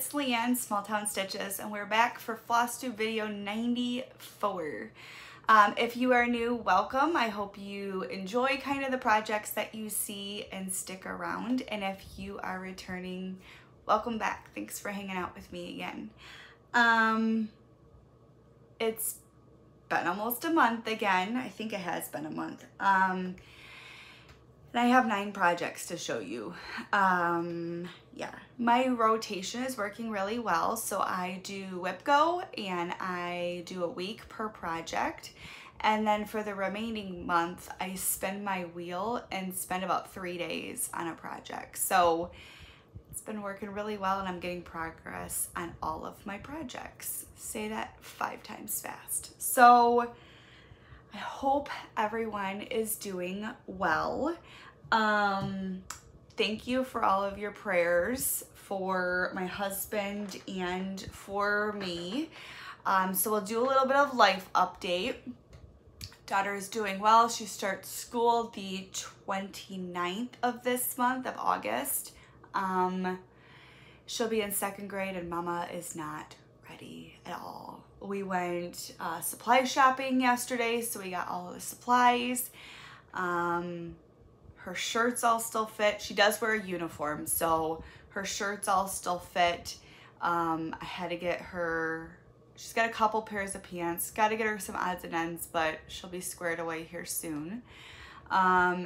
it's Leann, Small Town Stitches, and we're back for Flosstube video 94. If you are new, welcome. I hope you enjoy kind of the projects that you see and stick around. And if you are returning, welcome back. Thanks for hanging out with me again. It's been almost a month again. I think it has been a month. And I have 9 projects to show you. Yeah, my rotation is working really well. So I do Wipgo and I do a week per project. And then for the remaining month, I spin my wheel and spend about 3 days on a project. So it's been working really well and I'm getting progress on all of my projects. Say that 5 times fast. So I hope everyone is doing well. Thank you for all of your prayers for my husband and for me. So we'll do a little bit of life update. Daughter is doing well. She starts school the 29th of this month of August. She'll be in 2nd grade and Mama is not ready at all. We went supply shopping yesterday, so we got all of the supplies. Her shirts all still fit. She does wear a uniform, so her shirts all still fit. I had to get her, she's got a couple pairs of pants. Got to get her some odds and ends, but she'll be squared away here soon.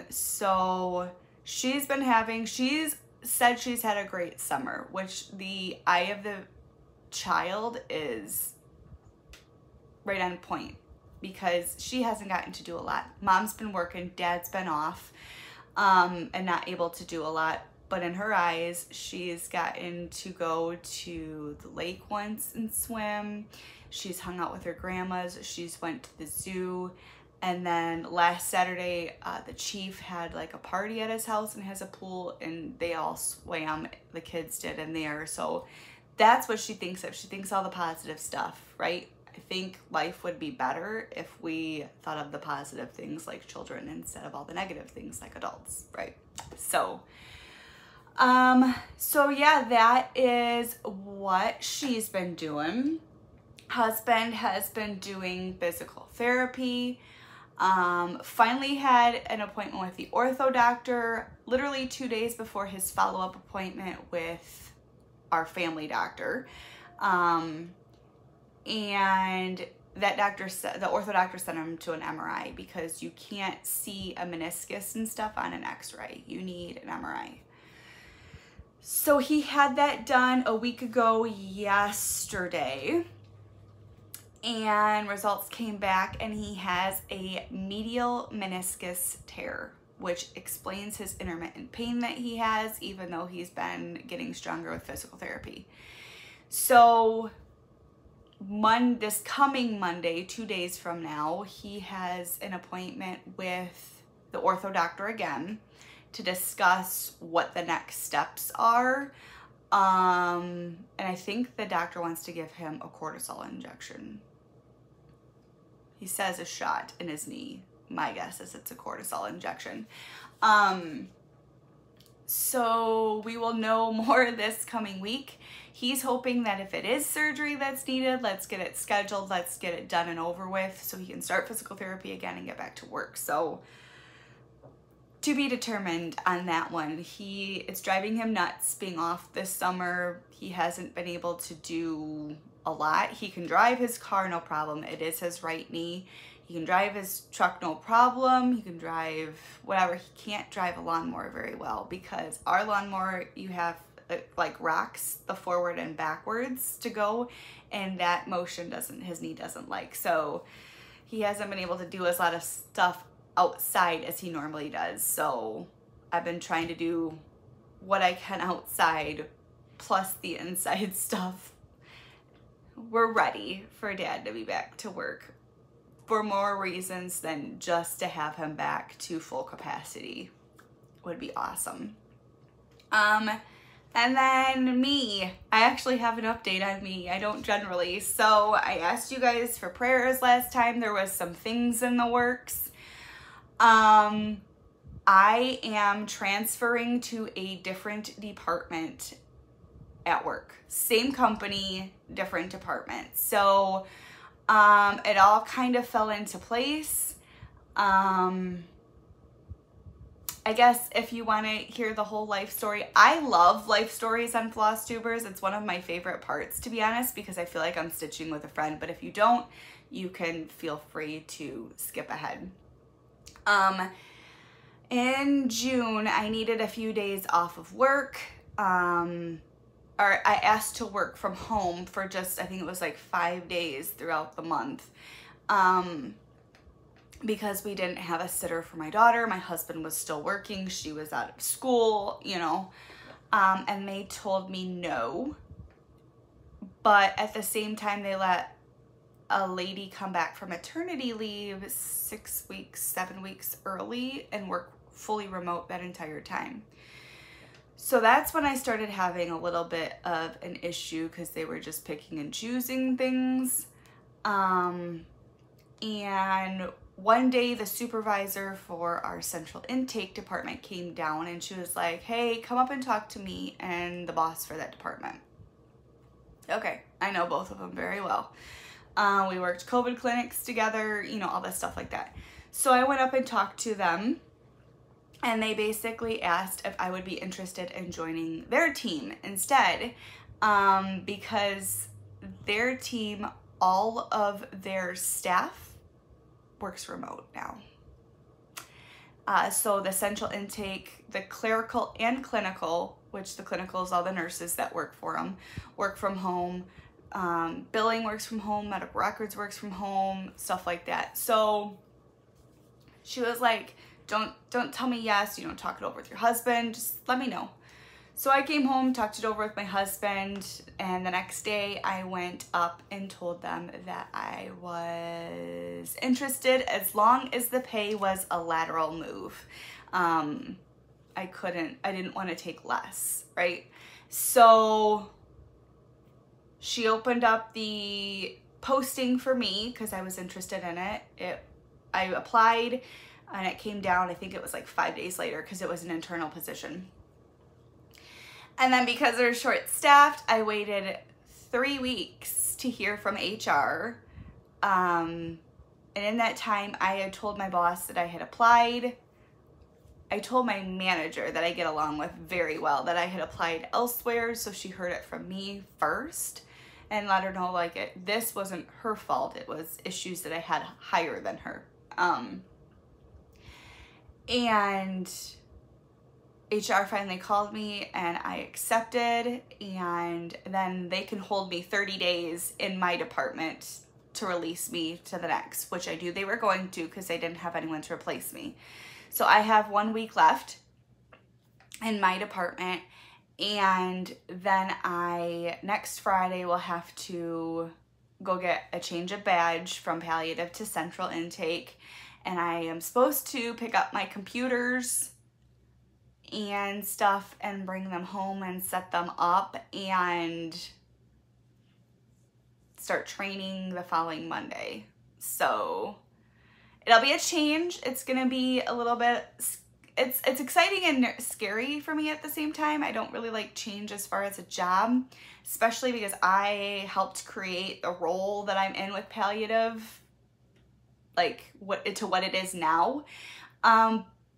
So she's been having, she's said she's had a great summer, which the eye of the child is right on point because she hasn't gotten to do a lot. Mom's been working, Dad's been off. And not able to do a lot, but in her eyes, she's gotten to go to the lake once and swim. She's hung out with her grandmas. She's went to the zoo. And then last Saturday, the chief had like a party at his house and has a pool and they all swam, the kids did in there. So that's what she thinks of. She thinks all the positive stuff, right? I think life would be better if we thought of the positive things like children instead of all the negative things like adults, right? So, yeah, that is what she's been doing. Husband has been doing physical therapy. Finally had an appointment with the ortho doctor literally 2 days before his follow-up appointment with our family doctor. And that doctor said, the ortho doctor sent him to an MRI because you can't see a meniscus and stuff on an x-ray. You need an MRI. So he had that done a week ago yesterday and results came back and he has a medial meniscus tear, which explains his intermittent pain that he has, even though he's been getting stronger with physical therapy. So this coming Monday, 2 days from now, he has an appointment with the ortho doctor again to discuss what the next steps are. And I think the doctor wants to give him a cortisol injection. He says a shot in his knee. My guess is it's a cortisol injection. So we will know more this coming week. He's hoping that if it is surgery that's needed, let's get it scheduled, let's get it done and over with so he can start physical therapy again and get back to work. So to be determined on that one. It's driving him nuts being off this summer. He hasn't been able to do a lot. He can drive his car, no problem. It is his right knee. He can drive his truck, no problem. He can drive whatever. He can't drive a lawnmower very well because our lawnmower, you have like rocks the forward and backwards to go, and that motion his knee doesn't like. So he hasn't been able to do as a lot of stuff outside as he normally does. So I've been trying to do what I can outside plus the inside stuff. We're ready for Dad to be back to work for more reasons than just to have him back to full capacity. Would be awesome. And then me, I actually have an update on me. I don't generally. So I asked you guys for prayers last time. There was some things in the works. I am transferring to a different department at work. Same company, different department. So it all kind of fell into place. I guess if you want to hear the whole life story, I love life stories on Flosstubers. It's one of my favorite parts, to be honest, because I feel like I'm stitching with a friend. But if you don't, you can feel free to skip ahead. In June, I needed a few days off of work. Or I asked to work from home for just, I think it was like 5 days throughout the month. Because we didn't have a sitter for my daughter. My husband was still working. She was out of school, you know, and they told me no. But at the same time, they let a lady come back from maternity leave 6 weeks, 7 weeks early and work fully remote that entire time. So that's when I started having a little bit of an issue because they were just picking and choosing things. And one day the supervisor for our central intake department came down and she was like, hey, come up and talk to me and the boss for that department. Okay, I know both of them very well. We worked COVID clinics together, you know, all this stuff like that. So I went up and talked to them and they basically asked if I would be interested in joining their team instead, because their team, all of their staff works remote now. So the central intake, the clerical and clinical, which the clinical is all the nurses that work for them, work from home. Billing works from home, medical records works from home, stuff like that. So she was like, don't tell me yes, you know, talk it over with your husband, just let me know. So I came home, talked it over with my husband, and the next day I went up and told them that I was interested as long as the pay was a lateral move. I didn't want to take less, right? So she opened up the posting for me because I was interested in it. I applied and it came down, I think it was like 5 days later because it was an internal position. And then because they're short-staffed, I waited 3 weeks to hear from HR. And in that time, I had told my boss that I had applied. I told my manager that I get along with very well that I had applied elsewhere, so she heard it from me first and let her know like this wasn't her fault. It was issues that I had higher than her. And HR finally called me and I accepted, and then they can hold me 30 days in my department to release me to the next, which I knew they were going to because they didn't have anyone to replace me. So I have 1 week left in my department, and then next Friday will have to go get a change of badge from palliative to central intake, and I am supposed to pick up my computers and stuff and bring them home and set them up and start training the following Monday. So it'll be a change. It's gonna be a little bit, it's exciting and scary for me at the same time. I don't really like change as far as a job, especially because I helped create the role that I'm in with palliative, like what it is now.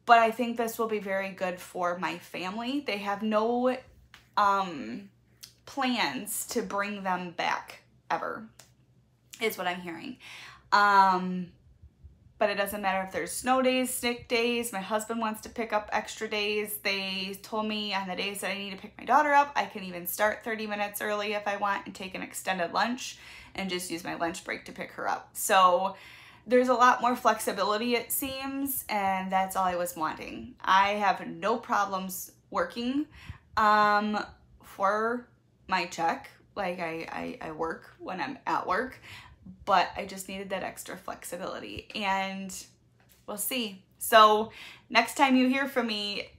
But I think this will be very good for my family. They have no plans to bring them back ever, is what I'm hearing. But it doesn't matter if there's snow days, sick days. My husband wants to pick up extra days. They told me on the days that I need to pick my daughter up, I can even start 30 minutes early if I want and take an extended lunch and just use my lunch break to pick her up. So there's a lot more flexibility, it seems, and that's all I was wanting. I have no problems working for my check. Like I work when I'm at work, but I just needed that extra flexibility, and we'll see. So next time you hear from me,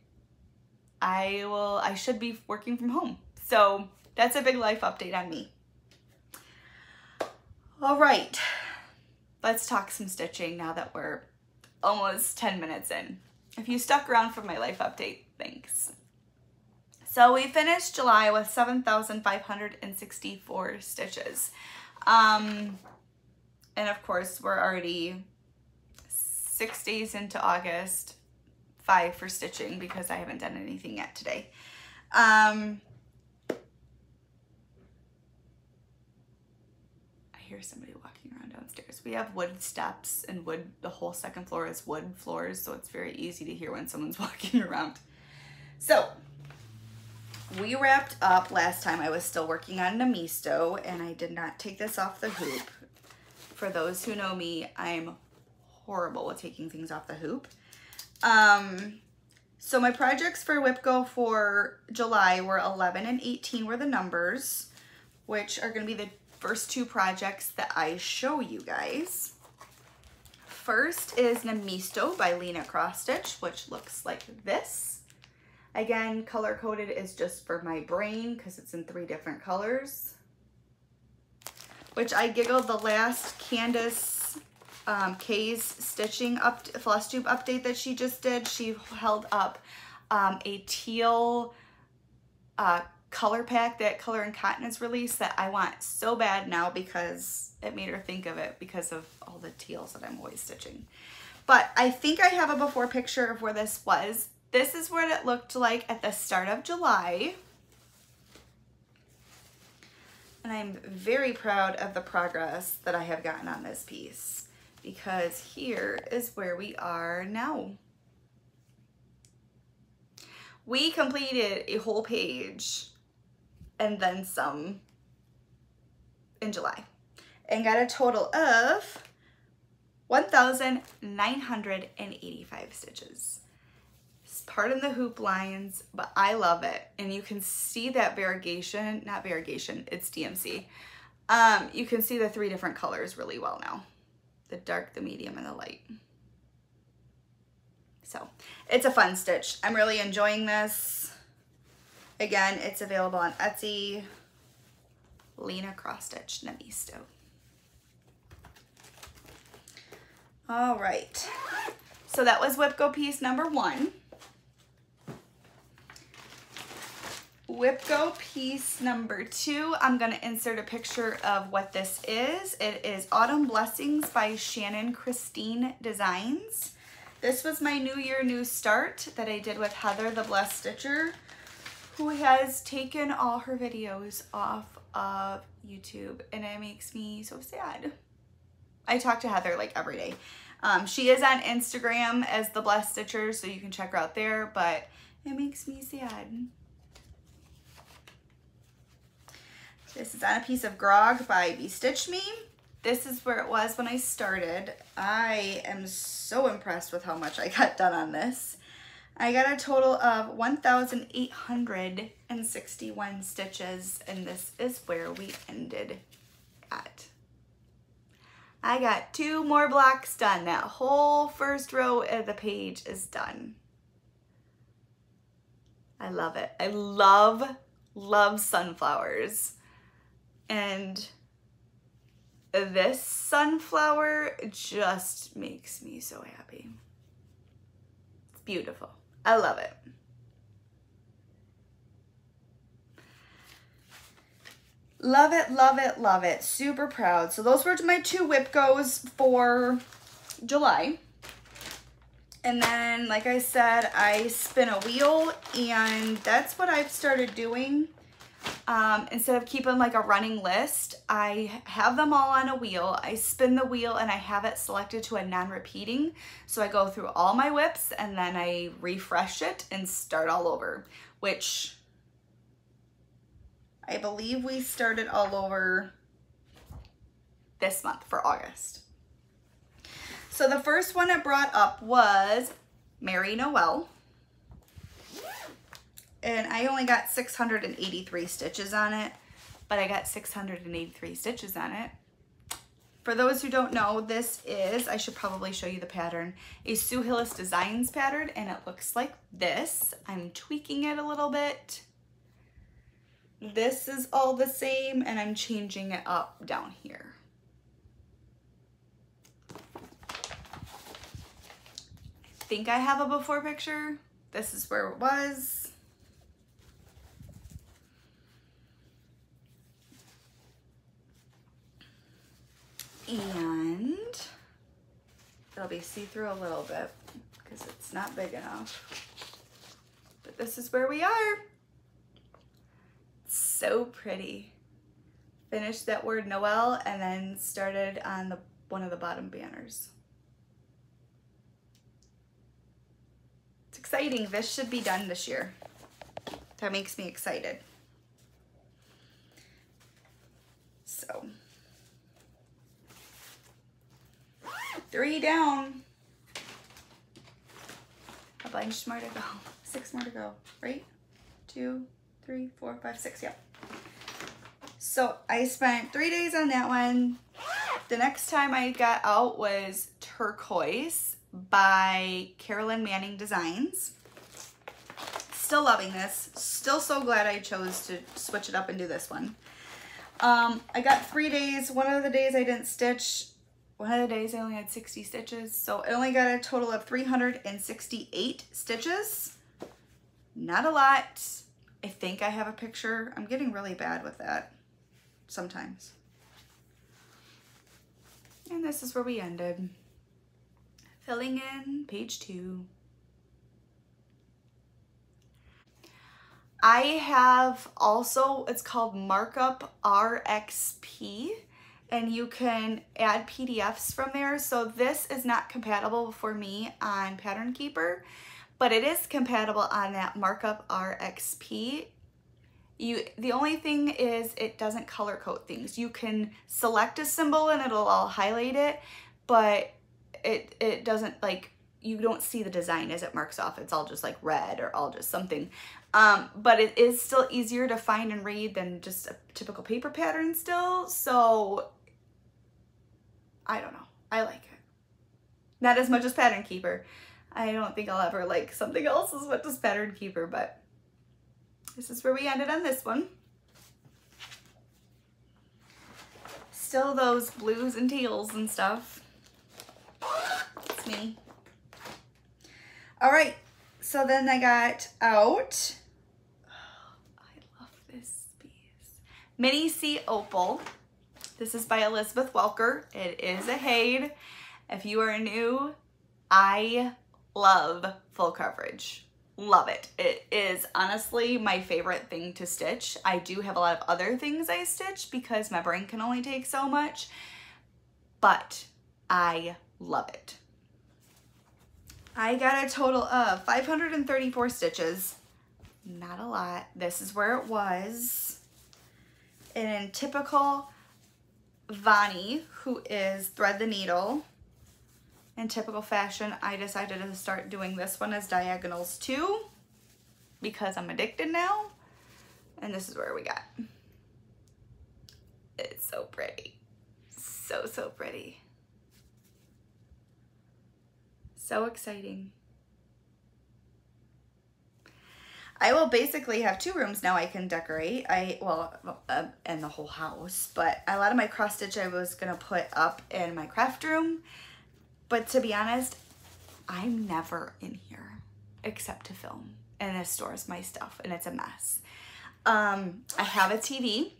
I should be working from home. So that's a big life update on me. All right. Let's talk some stitching now that we're almost 10 minutes in. If you stuck around for my life update, thanks. So we finished July with 7,564 stitches. And of course, we're already 6 days into August, 5 for stitching because I haven't done anything yet today. I hear somebody walking around downstairs. We have wood steps and wood, the whole second floor is wood floors, so it's very easy to hear when someone's walking around. So we wrapped up last time. I was still working on Namisto and I did not take this off the hoop. For those who know me, I'm horrible with taking things off the hoop. So my projects for Wipgo for July were 11 and 18 were the numbers, which are going to be the first 2 projects that I show you guys. First is Namisto by Leann Cross Stitch, which looks like this. Again, color coded is just for my brain because it's in 3 different colors. Which I giggled the last Candace K's stitching Flosstube update that she just did. She held up a teal color pack that Color and Cotton has released that I want so bad now because it made her think of it because of all the teals that I'm always stitching. But I think I have a before picture of where this was. This is what it looked like at the start of July. And I'm very proud of the progress that I have gotten on this piece because here is where we are now. We completed a whole page and then some in July and got a total of 1,985 stitches. Pardon the hoop lines, but I love it. And you can see that variegation, not variegation, it's DMC. You can see the 3 different colors really well now. The dark, the medium, and the light. So it's a fun stitch. I'm really enjoying this. Again, it's available on Etsy. Leann Cross Stitch Namisto. All right. So that was Wipgo piece number 1. Wipgo piece number 2, I'm going to insert a picture of what this is. It is Autumn Blessings by Shannon Christine Designs. This was my New Year New Start that I did with Heather the Blessed Stitcher, who has taken all her videos off of YouTube, and it makes me so sad. I talk to Heather like every day. She is on Instagram as the Blessed Stitcher, so you can check her out there, but it makes me sad. This is on a piece of Grog by Bestitch Me. This is where it was when I started. I am so impressed with how much I got done on this. I got a total of 1,861 stitches, and this is where we ended at. I got 2 more blocks done. That whole first row of the page is done. I love it. I love sunflowers. And this sunflower just makes me so happy. It's beautiful. I love it. Love it, love it, love it. Super proud. So those were my 2 Wipgos for July. And then, like I said, I spin a wheel, and that's what I've started doing. Instead of keeping like a running list, I have them all on a wheel. I spin the wheel and I have it selected to a non-repeating. So I go through all my whips and then I refresh it and start all over, which I believe we started all over this month for August. So the first one it brought up was Merry Noel. And I only got 683 stitches on it, but I got 683 stitches on it. For those who don't know, this is, I should probably show you the pattern, a Sue Hillis Designs pattern, and it looks like this. I'm tweaking it a little bit. This is all the same, and I'm changing it up down here. I think I have a before picture. This is where it was. And it'll be see-through a little bit because it's not big enough. But this is where we are. So pretty. Finished that word Noel and then started on one of the bottom banners. It's exciting. This should be done this year. That makes me excited. So 3 down. A bunch more to go. 6 more to go, right? 2, 3, 4, 5, 6, yep. So I spent 3 days on that one. The next time I got out was Turquoise by Carolyn Manning Designs. Still loving this. Still so glad I chose to switch it up and do this one. I got 3 days. One of the days I didn't stitch. One of the days I only had 60 stitches. So I only got a total of 368 stitches. Not a lot. I think I have a picture. I'm getting really bad with that sometimes. And this is where we ended. Filling in page 2. I have also, it's called Markup RXP, and you can add PDFs from there. So this is not compatible for me on Pattern Keeper, but it is compatible on that Markup RXP. The only thing is it doesn't color code things. You can select a symbol and it'll all highlight it, but it doesn't, like, you don't see the design as it marks off. It's all just like red or all just something. But it is still easier to find and read than just a typical paper pattern still. So I don't know. I like it. Not as much as Pattern Keeper. I don't think I'll ever like something else as much as Pattern Keeper, but this is where we ended on this one. Still those blues and teals and stuff. It's me. All right, so then I got out, oh, I love this piece, MiniC Opal. This is by Elizabeth Welker. It is a Haid. If you are new, I love full coverage. Love it. It is honestly my favorite thing to stitch. I do have a lot of other things I stitch because my brain can only take so much, but I love it. I got a total of 534 stitches. Not a lot. This is where it was. And in typical Vani, who is Thread the Needle, in typical fashion, I decided to start doing this one as diagonals too, because I'm addicted now. And this is where we got. It's so pretty. So, so pretty. So exciting. I will basically have 2 rooms now I can decorate. And the whole house, but a lot of my cross stitch I was gonna put up in my craft room. But to be honest, I'm never in here except to film, and this stores my stuff and it's a mess. I have a TV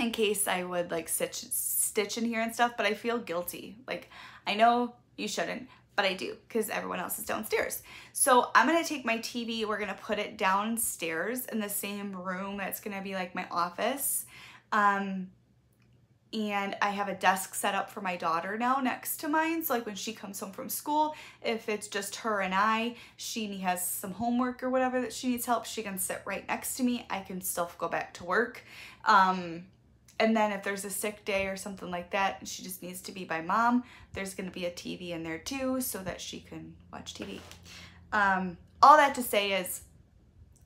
in case I would like stitch in here and stuff, but I feel guilty. Like, I know you shouldn't, but I do because everyone else is downstairs. So I'm gonna take my TV, we're gonna put it downstairs in the same room that's gonna be like my office. And I have a desk set up for my daughter now next to mine. So like when she comes home from school, if it's just her and I, she has some homework or whatever that she needs help, she can sit right next to me. I can still go back to work. And then if there's a sick day or something like that, and she just needs to be by mom, there's gonna be a TV in there too so that she can watch TV. All that to say is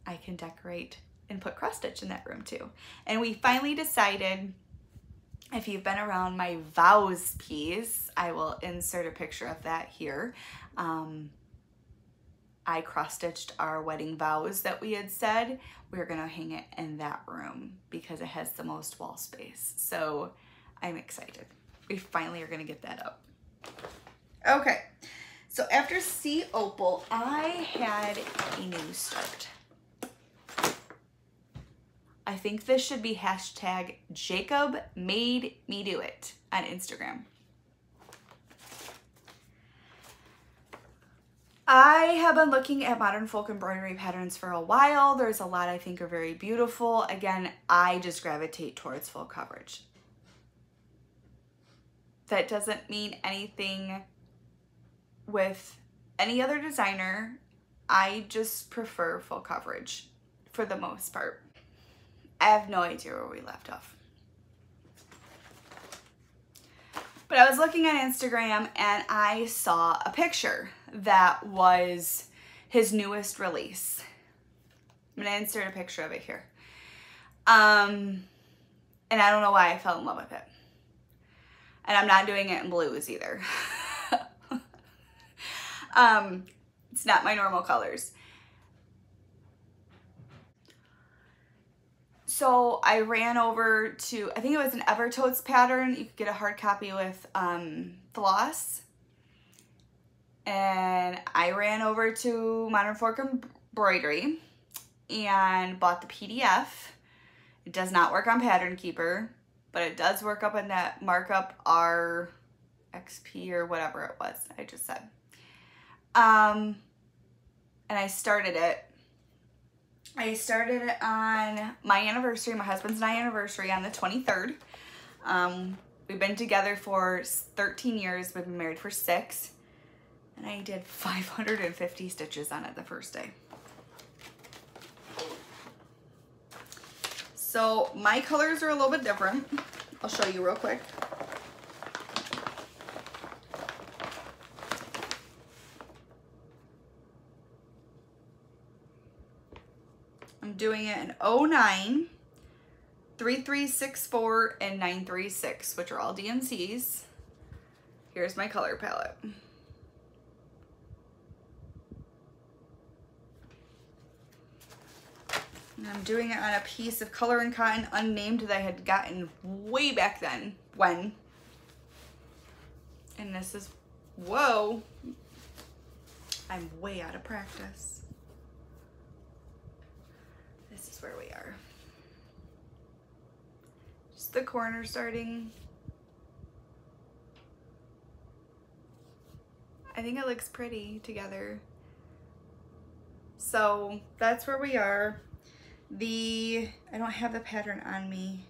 I can decorate and put cross stitch in that room too. And we finally decided, if you've been around my vows piece, I will insert a picture of that here. I cross-stitched our wedding vows that we had said. We're gonna hang it in that room because it has the most wall space. So I'm excited. We finally are gonna get that up. Okay, so after C Opal, I had a new start. I think this should be hashtag Jacob made me do it on Instagram. I have been looking at modern folk embroidery patterns for a while. There's a lot I think are very beautiful. Again, I just gravitate towards full coverage. That doesn't mean anything with any other designer. I just prefer full coverage for the most part. I have no idea where we left off. But I was looking on Instagram and I saw a picture that was his newest release. I'm gonna insert a picture of it here. And I don't know why I fell in love with it. And I'm not doing it in blues either. It's not my normal colors. So I ran over to, I think it was an Evertotes pattern. You could get a hard copy with floss. And I ran over to Modern Folk Embroidery and bought the PDF. It does not work on Pattern Keeper, but it does work up in that markup RXP or whatever it was I just said. And I started it. I started it on my anniversary, my husband's and I anniversary on the 23rd. We've been together for 13 years. We've been married for 6. And I did 550 stitches on it the first day. So my colors are a little bit different. I'll show you real quick. I'm doing it in 09, 3364, and 936, which are all DMCs. Here's my color palette. And I'm doing it on a piece of Color and Cotton unnamed that I had gotten way back then. When? And this is, whoa, I'm way out of practice. This is where we are. Just the corner starting. I think it looks pretty together. So that's where we are. I don't have the pattern on me.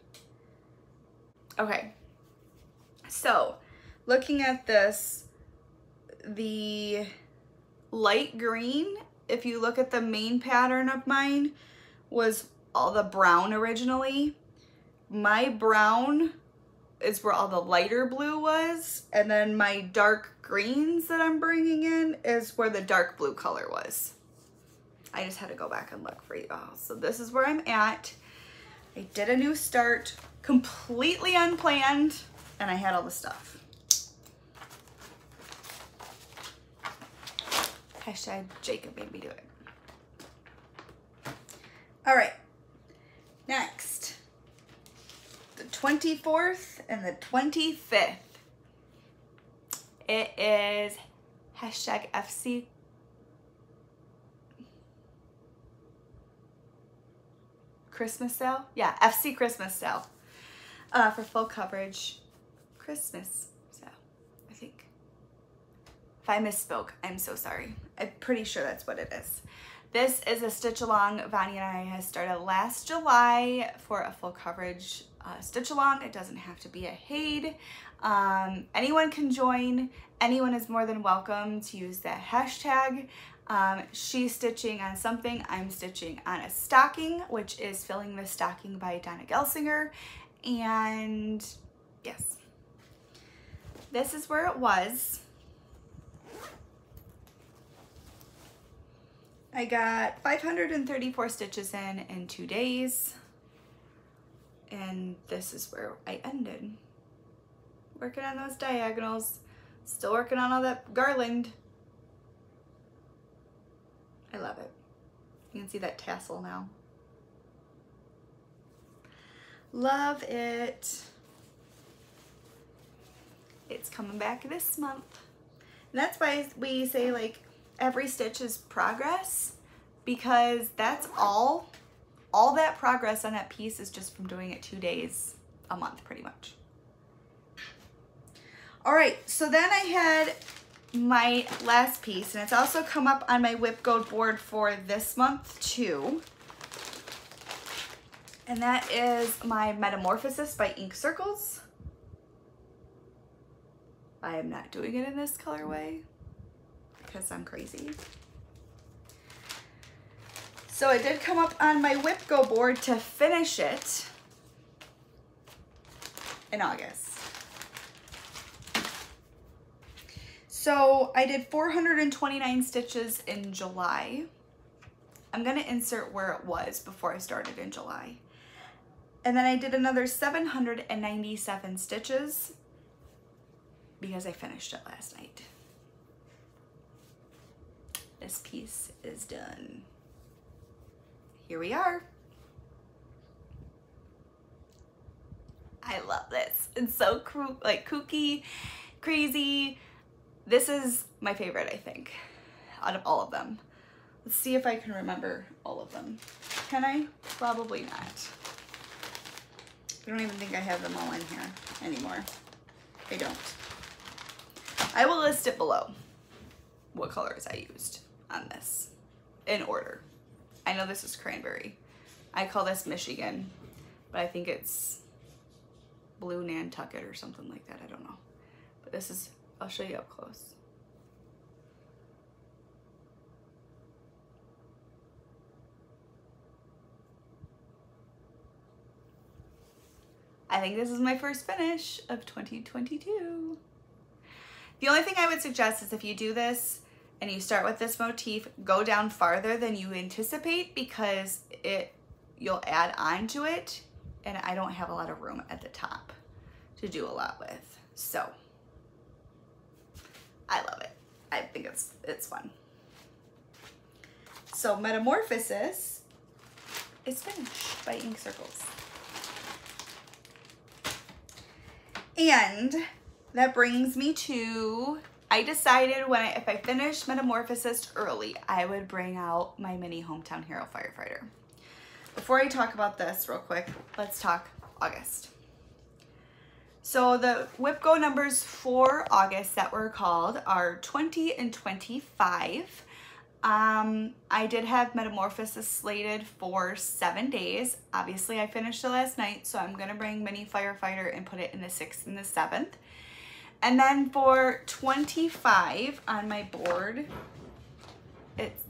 Okay, so looking at this, the light green, if you look at the main pattern of mine, was all the brown originally. My brown is where all the lighter blue was, and then my dark greens that I'm bringing in is where the dark blue color was. I just had to go back and look for you all. So this is where I'm at. I did a new start, completely unplanned, and I had all the stuff. Hashtag Jacob made me do it. All right, next, the 24th and the 25th. It is hashtag FC Christmas sale? Yeah, FC Christmas sale for full coverage Christmas sale, I think. If I misspoke, I'm so sorry. I'm pretty sure that's what it is. This is a stitch along Vanya and I has started last July for a full coverage stitch along. It doesn't have to be a Haid. Anyone can join. Anyone is more than welcome to use that hashtag. She's stitching on something, I'm stitching on a stocking, which is Filling the Stocking by Donna Gelsinger. And yes, this is where it was. I got 534 stitches in 2 days. And this is where I ended. Working on those diagonals, still working on all that garland. I love it. You can see that tassel now. Love it. It's coming back this month. And that's why we say like every stitch is progress, because that's all all that progress on that piece is just from doing it 2 days a month, pretty much. All right, so then I had my last piece, and it's also come up on my Wipgo board for this month too. And that is my Metamorphosis by Ink Circles. I am not doing it in this colorway because I'm crazy. So it did come up on my Wipgo board to finish it in August. So I did 429 stitches in July. I'm gonna insert where it was before I started in July. And then I did another 797 stitches because I finished it last night. This piece is done. Here we are. I love this. It's so kooky, crazy. This is my favorite, I think, out of all of them. Let's see if I can remember all of them. Can I? Probably not. I don't even think I have them all in here anymore. I don't. I will list it below what colors I used on this in order. I know this is Cranberry. I call this Michigan, but I think it's Blue Nantucket or something like that. I don't know. But this is, I'll show you up close. I think this is my first finish of 2022. The only thing I would suggest is if you do this and you start with this motif, go down farther than you anticipate because you'll add on to it, and I don't have a lot of room at the top to do a lot with. So I love it. I think it's fun. So Metamorphosis is finished by Ink Circles. And that brings me to, I decided if I finished Metamorphosis early, I would bring out my mini Hometown Hero Firefighter. Before I talk about this real quick, let's talk August. So the Wipgo numbers for August that were called are 20 and 25. I did have Metamorphosis slated for 7 days. Obviously I finished it last night, so I'm gonna bring Mini Firefighter and put it in the 6th and the 7th. And then for 25 on my board, it's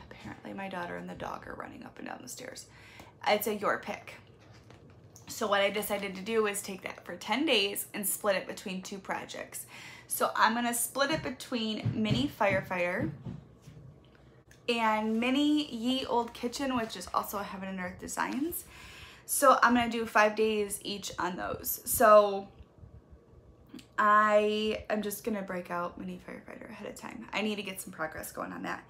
apparently my daughter and the dog are running up and down the stairs. It's a your pick. So what I decided to do is take that for 10 days and split it between 2 projects. So I'm gonna split it between Mini Firefighter and Mini Ye Old Kitchen, which is also Heaven and Earth Designs. So I'm gonna do 5 days each on those. So I am just gonna break out Mini Firefighter ahead of time. I need to get some progress going on that.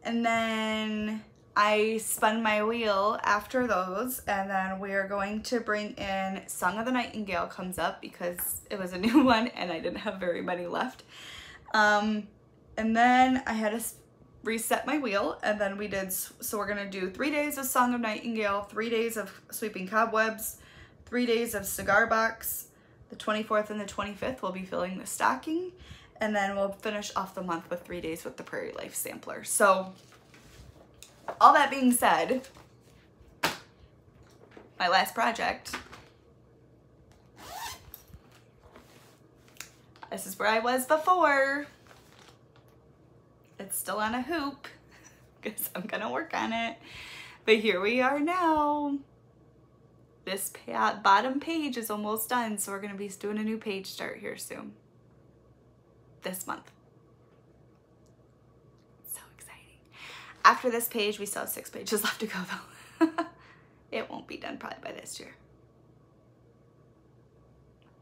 And then I spun my wheel after those, and then we are going to bring in Song of the Nightingale comes up because it was a new one and I didn't have very many left. And then I had to reset my wheel, and then we did, so we're gonna do 3 days of Song of Nightingale, 3 days of Sweeping Cobwebs, 3 days of Cigar Box. The 24th and the 25th we'll be filling the stocking, and then we'll finish off the month with 3 days with the Prairie Life Sampler. So all that being said, my last project, this is where I was before. It's still on a hoop because I'm gonna work on it, but here we are now. This bottom page is almost done, so we're gonna be doing a new page start here soon, this month. So exciting. After this page, we still have 6 pages left to go though. It won't be done probably by this year.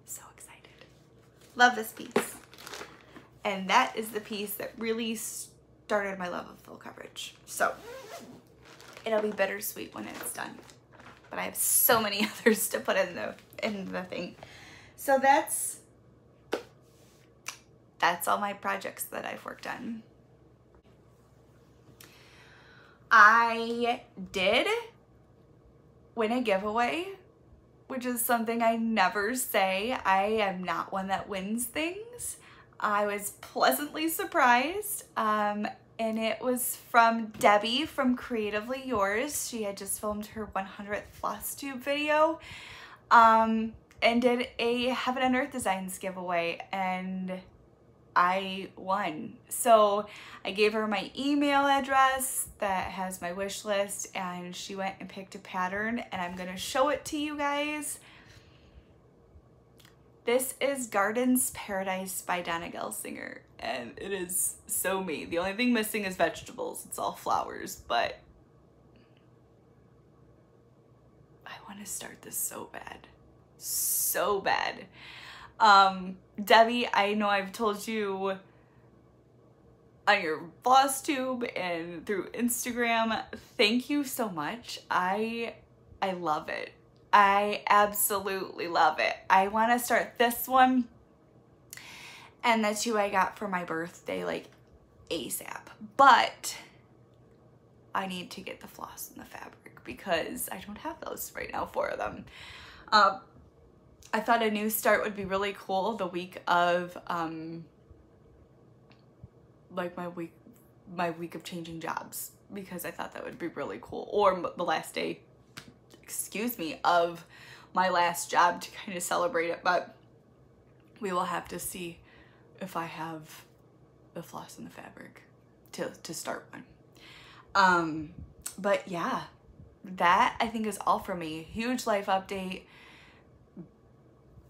So excited. Love this piece. And that is the piece that really started my love of full coverage. So it'll be bittersweet when it's done. But I have so many others to put in the thing. So that's all my projects that I've worked on. I did win a giveaway, which is something I never say. I am not one that wins things. I was pleasantly surprised. And it was from Debbie from Creatively Yours. She had just filmed her 100th Flosstube video. And did a Heaven and Earth Designs giveaway, and I won. So I gave her my email address that has my wish list, and she went and picked a pattern, and I'm gonna show it to you guys. This is Garden's Paradise by Donna Gelsinger, and it is so me. The only thing missing is vegetables. It's all flowers, but I want to start this so bad. So bad. Debbie, I know I've told you on your Flosstube and through Instagram, thank you so much. I love it. I absolutely love it. I want to start this one and the two I got for my birthday like ASAP, but I need to get the floss and the fabric because I don't have those right now, 4 of them. I thought a new start would be really cool the week of like my week of changing jobs, because I thought that would be really cool, or the last day, excuse me, of my last job to kind of celebrate it. But we will have to see if I have the floss and the fabric to start one. But yeah, that I think is all for me. Huge life update,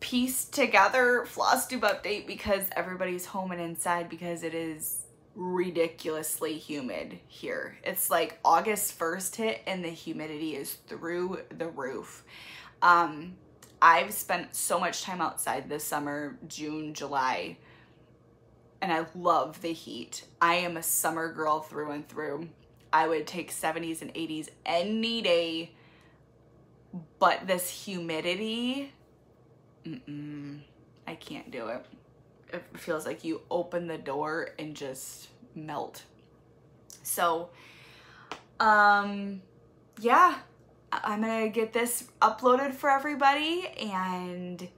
pieced together Flosstube update because everybody's home and inside because it is ridiculously humid here. It's like August 1st hit and the humidity is through the roof. I've spent so much time outside this summer, June, July, and I love the heat. I am a summer girl through and through. I would take 70s and 80s any day, but this humidity, I can't do it. It feels like you open the door and just melt. So, yeah, I'm gonna get this uploaded for everybody and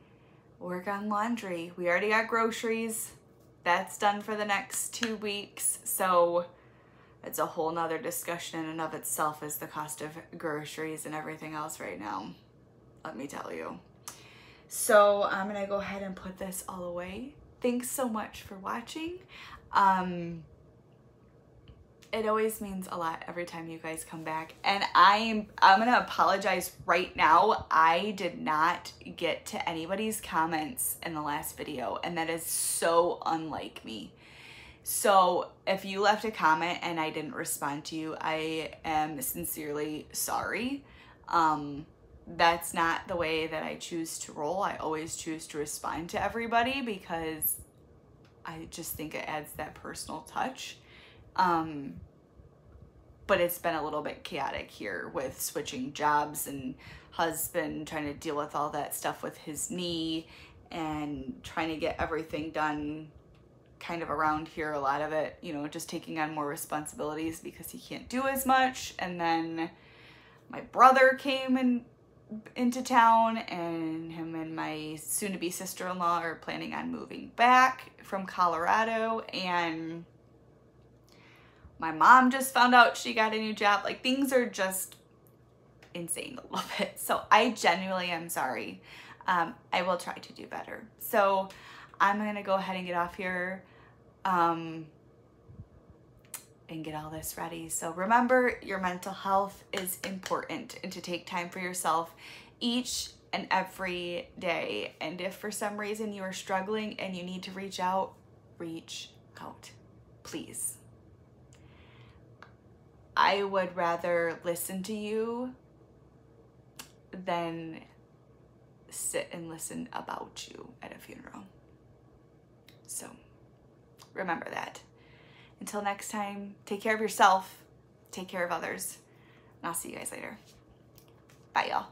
work on laundry. We already got groceries. That's done for the next 2 weeks. So it's a whole nother discussion in and of itself, is the cost of groceries and everything else right now, let me tell you. So I'm gonna go ahead and put this all away. Thanks so much for watching. It always means a lot every time you guys come back. And I'm gonna apologize right now. I did not get to anybody's comments in the last video, and that is so unlike me. So if you left a comment and I didn't respond to you, I am sincerely sorry. That's not the way that I choose to roll. I always choose to respond to everybody because I just think it adds that personal touch. But it's been a little bit chaotic here with switching jobs and husband trying to deal with all that stuff with his knee and trying to get everything done kind of around here, a lot of it, you know, just taking on more responsibilities because he can't do as much. And then my brother came into town, and him and my soon-to-be sister-in-law are planning on moving back from Colorado, and my mom just found out she got a new job. Like, things are just insane a little bit. So I genuinely am sorry. I will try to do better. So I'm gonna go ahead and get off here and get all this ready. So remember, your mental health is important, and to take time for yourself each and every day. And if for some reason you are struggling and you need to reach out, please. I would rather listen to you than sit and listen about you at a funeral. So remember that. Until next time, take care of yourself, take care of others, and I'll see you guys later. Bye, y'all.